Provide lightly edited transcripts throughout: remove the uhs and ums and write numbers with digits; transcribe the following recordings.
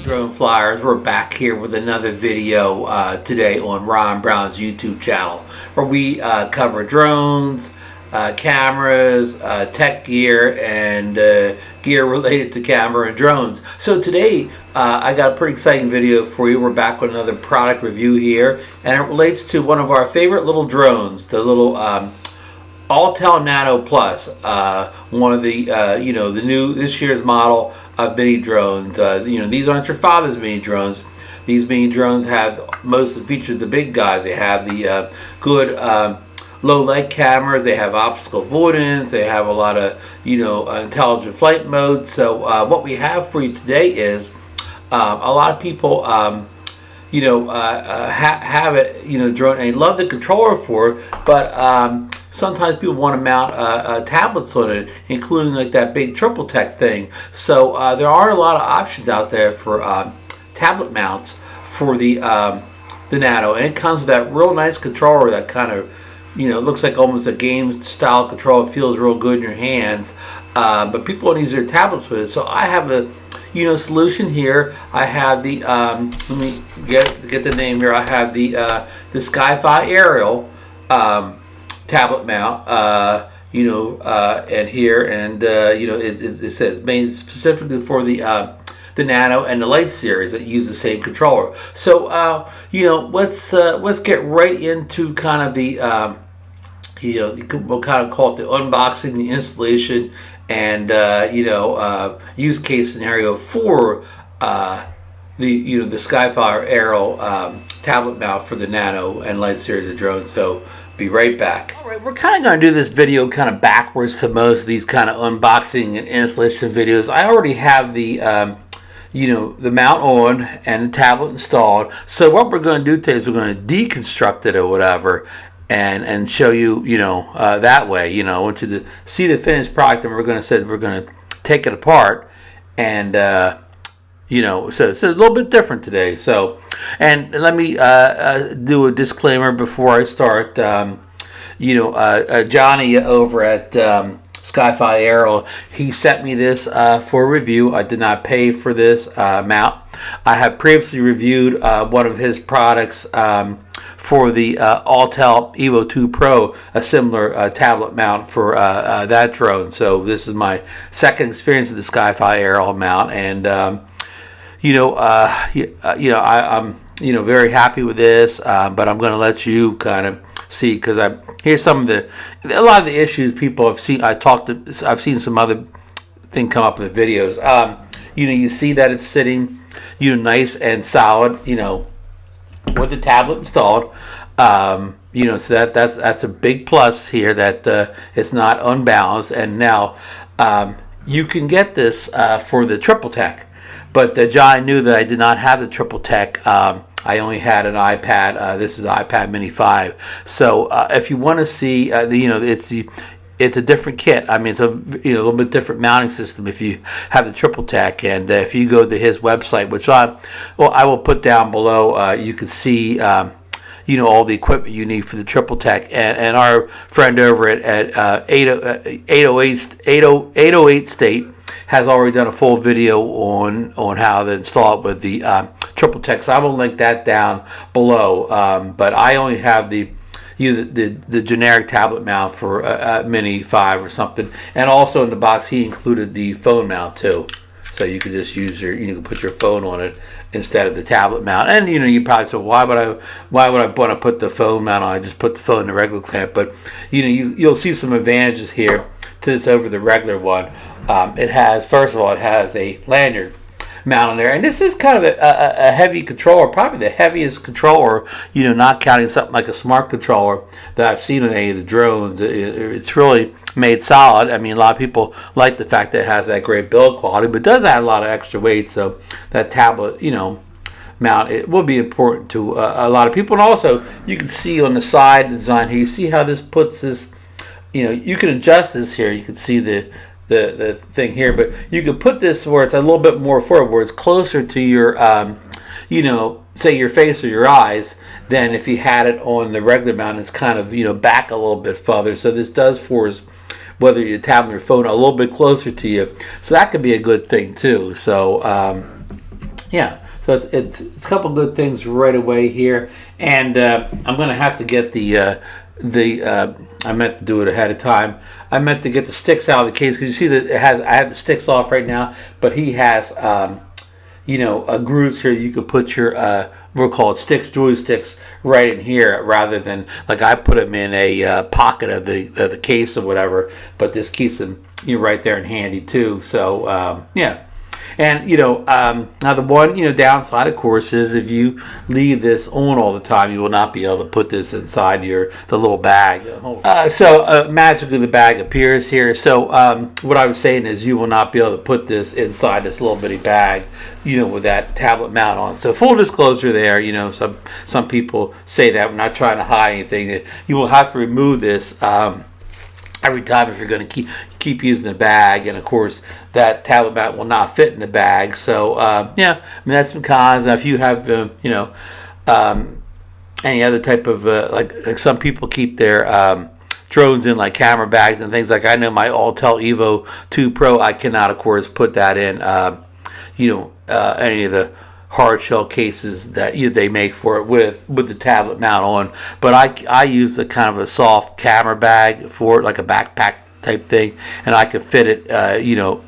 Drone Flyers. We're back here with another video today on Ron Brown's YouTube channel, where we cover drones, cameras, tech gear, and gear related to camera and drones. So today I got a pretty exciting video for you. We're back with another product review here, and it relates to one of our favorite little drones, the little Autel Nano Plus, one of the the new this year's model of mini drones. These aren't your father's mini drones. These mini drones have most of the features of the big guys. They have the good low light cameras. They have obstacle avoidance. They have a lot of intelligent flight modes. So what we have for you today is a lot of people have it drone and love the controller for it, but sometimes people want to mount tablets on it, including like that big triple tech thing. So there are a lot of options out there for tablet mounts for the Nano, and it comes with that real nice controller that kind of looks like almost a game style controller. It feels real good in your hands, but people want to use their tablets with it. So I have a solution here. I have the let me get the name here. I have the Sky-Fi Aerial tablet mount, and here, and it says made specifically for the Nano and the Lite series that use the same controller. So let's get right into kind of the we'll kind of call it the unboxing, the installation, and use case scenario for the Sky-Fi Aerial tablet mount for the Nano and Lite series of drones. So be right back. All right, we're kind of going to do this video kind of backwards to most of these kind of unboxing and installation videos. I already have the the mount on and the tablet installed. So what we're going to do today is we're going to deconstruct it or whatever, and show you that way. I want you to see the finished product, and we're going to take it apart, and so it's a little bit different today. So, and let me do a disclaimer before I start. Johnny over at Sky-Fi Aerial, he sent me this for review. I did not pay for this mount. I have previously reviewed one of his products for the Autel Evo 2 Pro, a similar tablet mount for that drone. So this is my second experience with the Sky-Fi Aerial mount, and I'm very happy with this, but I'm going to let you kind of see, because here's some of a lot of the issues people have seen. I've seen some other thing come up in the videos. You see that it's sitting nice and solid with the tablet installed. So that's a big plus here, that it's not unbalanced. And now you can get this for the triple tech. But John knew that I did not have the triple tech. I only had an iPad. This is iPad Mini 5. So if you want to see, it's a different kit. I mean, it's a little bit different mounting system if you have the triple tech. And if you go to his website, which I will put down below, you can see all the equipment you need for the triple tech. And our friend over at 808 State has already done a full video on how to install it with the triple tech. So I will link that down below. But I only have the generic tablet mount for Mini 5 or something. And also in the box he included the phone mount too. So you could just use you can put your phone on it instead of the tablet mount. And you probably say, why would I want to put the phone mount on? I just put the phone in the regular clamp. But you'll see some advantages here to this over the regular one. It has a lanyard mount on there, and this is kind of a heavy controller, probably the heaviest controller, not counting something like a smart controller that I've seen on any of the drones. It's really made solid. I mean, a lot of people like the fact that it has that great build quality, but it does add a lot of extra weight. So that tablet mount, it will be important to a lot of people. And also you can see on the side design here, you see how this puts this, you can adjust this here. You can see the thing here, but you can put this where it's a little bit more forward, where it's closer to your say your face or your eyes, than if you had it on the regular mount. It's kind of back a little bit further. So this does force whether you're tapping your phone a little bit closer to you, so that could be a good thing too. So Yeah, so it's a couple good things right away here, and I'm gonna have to get I meant to do it ahead of time. I meant to get the sticks out of the case because you see that I have the sticks off right now, but he has grooves here. You could put your we'll call it sticks, joysticks, right in here rather than like I put them in a pocket of the case or whatever. But this keeps them right there and handy too. So yeah. And now the one downside, of course, is if you leave this on all the time, you will not be able to put this inside the little bag. So magically the bag appears here. So what I was saying is you will not be able to put this inside this little bitty bag, with that tablet mount on. So full disclosure there, some people say that we're not trying to hide anything. You will have to remove this. Every time if you're going to keep using the bag, and of course that tablet mount will not fit in the bag. So that's some cons. Now, if you have any other type of like some people keep their drones in like camera bags and things like I know my Autel Evo 2 Pro, I cannot of course put that in any of the hard shell cases that they make for it with the tablet mount on, but I use a kind of a soft camera bag for it, like a backpack type thing, and I could fit it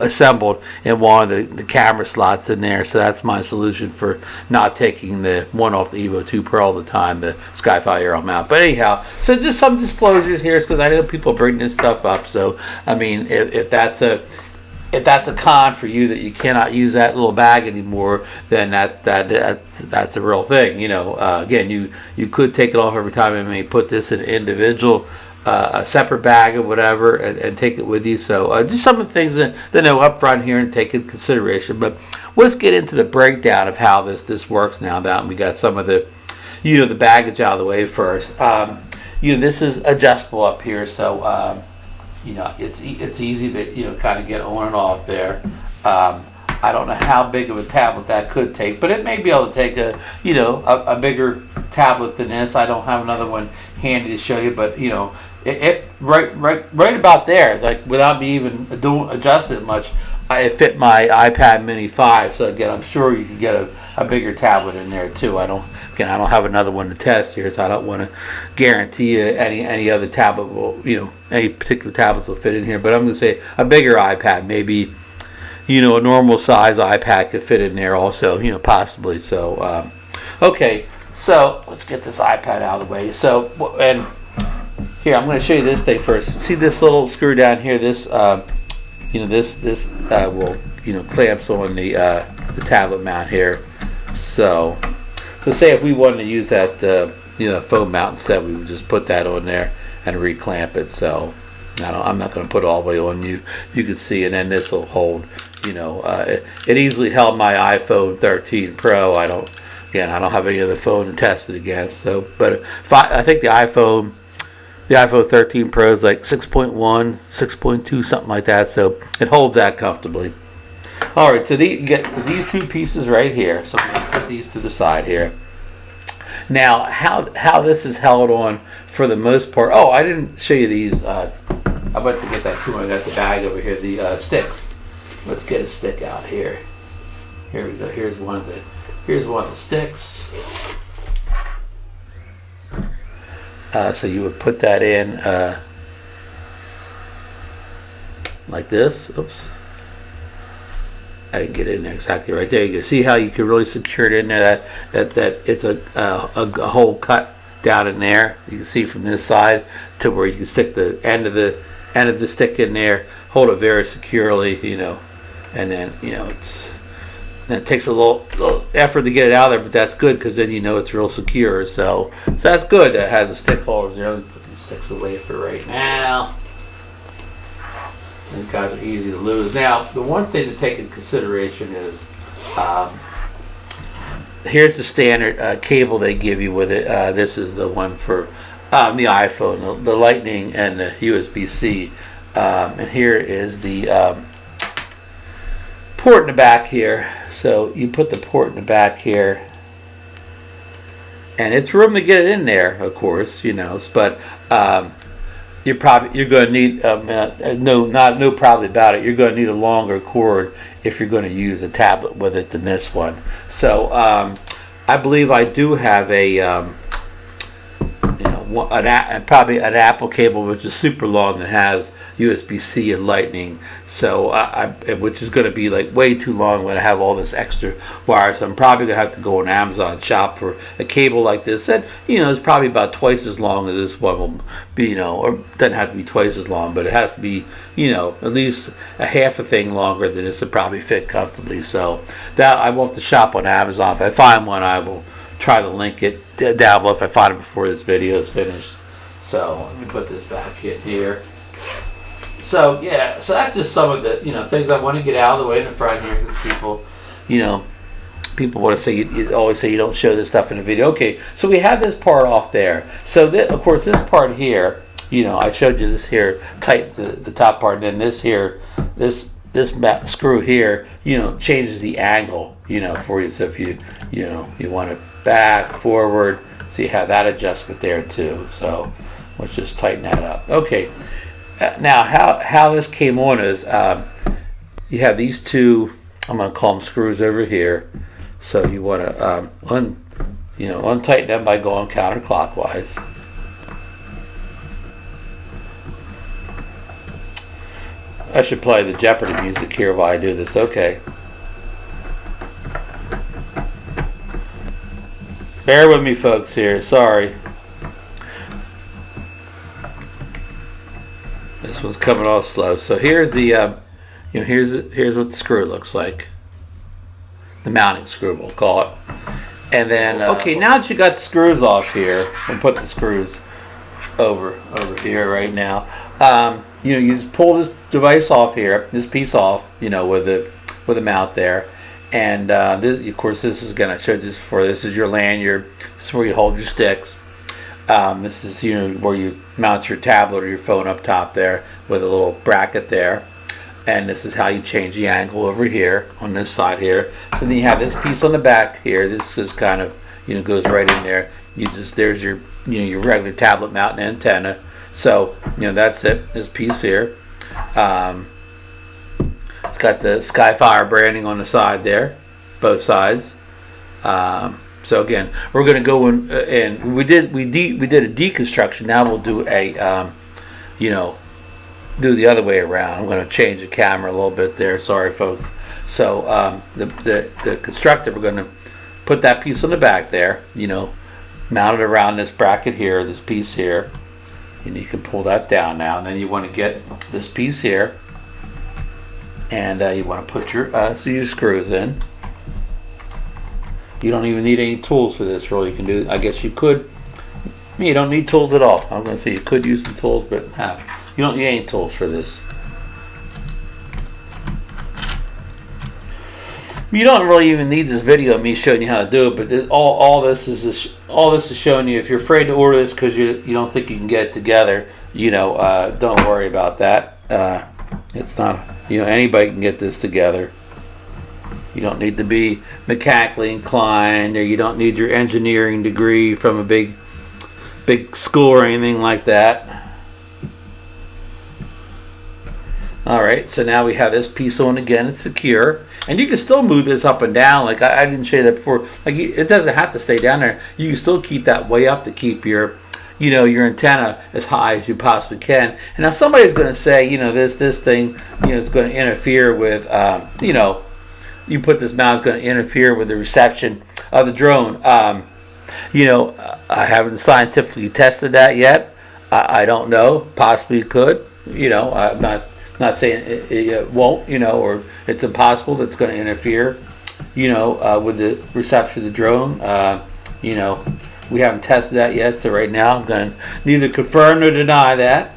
assembled in one of the camera slots in there. So that's my solution for not taking the one off the Evo 2 Pro all the time, the Skyfi Aero mount. But anyhow, so just some disclosures here because I know people bring this stuff up. So I mean, if that's a con for you that you cannot use that little bag anymore, then that's a real thing. Again, you could take it off every time and maybe put this in an individual, a separate bag or whatever, and take it with you. So just some of the things that know up front here and take into consideration. But let's get into the breakdown of how this works now that we got some of the the baggage out of the way first. This is adjustable up here, so. It's easy to kind of get on and off there. I don't know how big of a tablet that could take, but it may be able to take a bigger tablet than this. I don't have another one handy to show you, but if right about there, like without me even adjusting it much, it fit my iPad Mini 5. So again, I'm sure you can get a bigger tablet in there too. I don't have another one to test here, so I don't want to guarantee you any other tablet will, any particular tablets will fit in here. But I'm going to say a bigger iPad, maybe, a normal size iPad could fit in there also, possibly. So, okay, so let's get this iPad out of the way. So, and here, I'm going to show you this thing first. See this little screw down here? This, this will, clamps on the tablet mount here. So say if we wanted to use that, foam mount instead, we would just put that on there and reclamp it. So I'm not going to put it all the way on you. You can see, and then this will hold. It easily held my iPhone 13 Pro. I don't have any other phone to test it against. So, but I think the iPhone 13 Pro is like 6.1, 6.2, something like that. So it holds that comfortably. All right, so these two pieces right here. So I'm going to put these to the side here. Now, how this is held on for the most part. Oh, I didn't show you these. I went to get that too. I got the bag over here. The sticks. Let's get a stick out here. Here we go. Here's one of the sticks. So you would put that in like this. Oops. I didn't get it in there exactly right there. You can see how you can really secure it in there. That it's a hole cut down in there. You can see from this side to where you can stick the end of the stick in there, hold it very securely, and then it takes a little effort to get it out of there, but that's good because then it's real secure. So that's good. That has the stick holders there. Let me put these sticks away for right now. These guys are easy to lose. Now, the one thing to take into consideration is here's the standard cable they give you with it. This is the one for the iPhone, the Lightning and the USB-C. And here is the port in the back here. So you put the port in the back here. And it's room to get it in there, of course, but you're going to need no probably about it. You're going to need a longer cord if you're going to use a tablet with it than this one. So I believe I do have a probably an Apple cable which is super long that has USB-C and Lightning, so which is going to be like way too long when I have all this extra wire. So I'm probably going to have to go on Amazon shop for a cable like this that is probably about twice as long as this one will be, or it doesn't have to be twice as long, but it has to be at least a half a thing longer than this would probably fit comfortably. So that I will have to shop on Amazon. If I find one, I will try to link it down below if I find it before this video is finished. So let me put this back in here. So yeah, so that's just some of the things I want to get out of the way in the front here, because people want to say you always say you don't show this stuff in the video. Okay, so we have this part off there. So of course this part here, I showed you this here, tight the top part, and then this here, this screw here, changes the angle, for you. So if you want it back, forward, so you have that adjustment there too. So let's just tighten that up. Okay, now how this came on is you have these two, I'm going to call them screws over here. So you want to untighten them by going counterclockwise. I should play the Jeopardy music here while I do this. Okay. Bear with me, folks, here. Sorry. This one's coming off slow. So here's the, here's what the screw looks like. The mounting screw, we'll call it. And then, okay, now that you got the screws off here, we'll put the screws over here right now. You just pull this device off here, this piece off, with the mount there. And of course, this is again, I showed this before. This is your lanyard. This is where you hold your sticks. This is where you mount your tablet or your phone up top there with a little bracket there. And this is how you change the angle over here on this side here. So then you have this piece on the back here. This is kind of goes right in there. There's your your regular tablet mount and antenna. So that's it. This piece here. It's got the Skyfire branding on the side there, both sides. So again, we're going to go in, and we did a deconstruction. Now we'll do a do the other way around. I'm going to change the camera a little bit there. Sorry, folks. So the constructor, we're going to put that piece on the back there. Mount it around this bracket here, this piece here, and you can pull that down now. And then you want to get this piece here. And you want to put your screws in. You don't even need any tools for this, really. You can do. I guess you could. You don't need tools at all. I'm going to say you could use some tools, but you don't need any tools for this. You don't really even need this video of me showing you how to do it. But all this is showing you. If you're afraid to order this because you don't think you can get it together, don't worry about that. It's not. Anybody can get this together. You don't need to be mechanically inclined, or you don't need your engineering degree from a big school or anything like that. All right, so now we have this piece on again. It's secure, and you can still move this up and down. Like I didn't show you that before. Like it doesn't have to stay down there. You can still keep that way up to keep your your antenna as high as you possibly can. And now somebody's going to say, this thing, is going to interfere with, you put this mount is going to interfere with the reception of the drone. I haven't scientifically tested that yet. I don't know. Possibly it could. I'm not saying it won't. Or it's impossible that's going to interfere. With the reception of the drone. We haven't tested that yet, so right now I'm going to neither confirm nor deny that.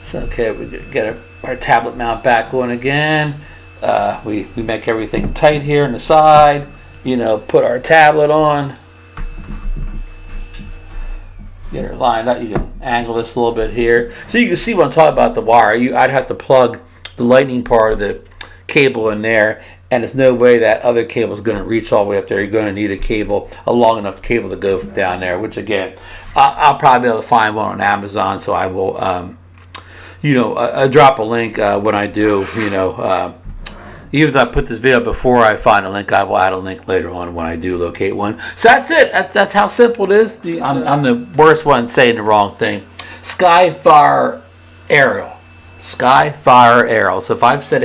So okay, we get our tablet mount back on again. We make everything tight here on the side. Put our tablet on. Get her lined up. You can angle this a little bit here, so you can see what I'm talking about. The wire. I'd have to plug the lightning part of the cable in there, and there's no way that other cable is going to reach all the way up there. You're going to need a cable, a long enough cable to go down there, which again, I'll probably be able to find one on Amazon, so I will, drop a link when I do, even if I put this video up before I find a link, I will add a link later on when I do locate one. So that's it. That's how simple it is. I'm the worst one saying the wrong thing. Skyfire Aerial. Skyfire Aerial. So if I've said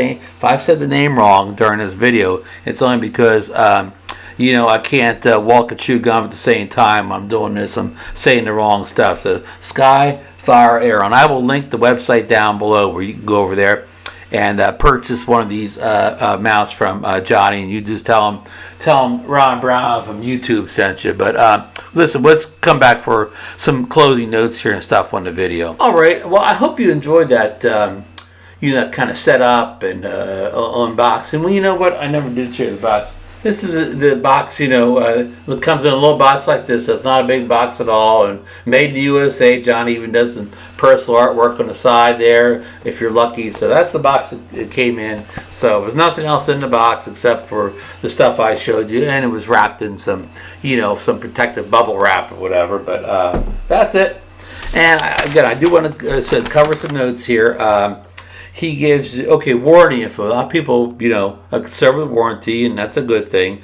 the name wrong during this video, it's only because I can't walk and chew gum at the same time. I'm doing this. I'm saying the wrong stuff. So Skyfire Aerial, and I will link the website down below where you can go over there and purchase one of these mounts from Johnny, and you just tell him Ron Brown from YouTube sent you. But listen, let's come back for some closing notes here and stuff on the video. All right. Well, I hope you enjoyed that. That kind of setup and unboxing. Well, you know what? I never did share the box. This is the box, it comes in a little box like this. So it's not a big box at all. And made in the USA. Johnny even does some personal artwork on the side there, if you're lucky. So that's the box it came in. So there's nothing else in the box except for the stuff I showed you. And it was wrapped in some, some protective bubble wrap or whatever. But that's it. And again, I do want to cover some notes here. He gives, warranty info. A lot of people, are concerned with warranty, and that's a good thing.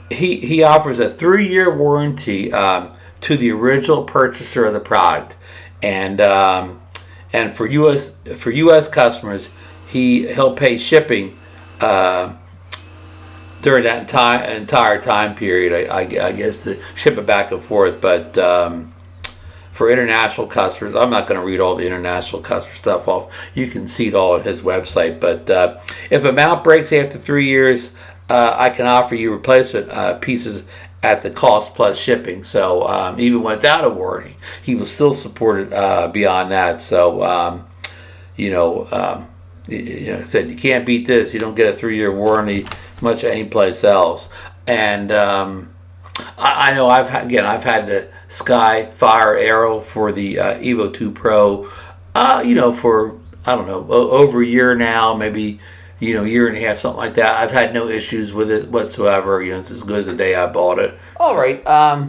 He offers a 3-year warranty to the original purchaser of the product, and for U.S. customers, he'll pay shipping during that entire time period. I guess to ship it back and forth, but. For international customers, I'm not going to read all the international customer stuff off. You can see it all at his website. But if a mount breaks after 3 years, I can offer you replacement pieces at the cost plus shipping. So even when it's out of warranty, he will still support it beyond that. So I said you can't beat this. You don't get a 3-year warranty much any place else. And I know I've had the Skyfire Aerial for the Evo 2 Pro, for, I don't know, over a year now, maybe, year and a half, something like that. I've had no issues with it whatsoever. It's as good as the day I bought it. All right.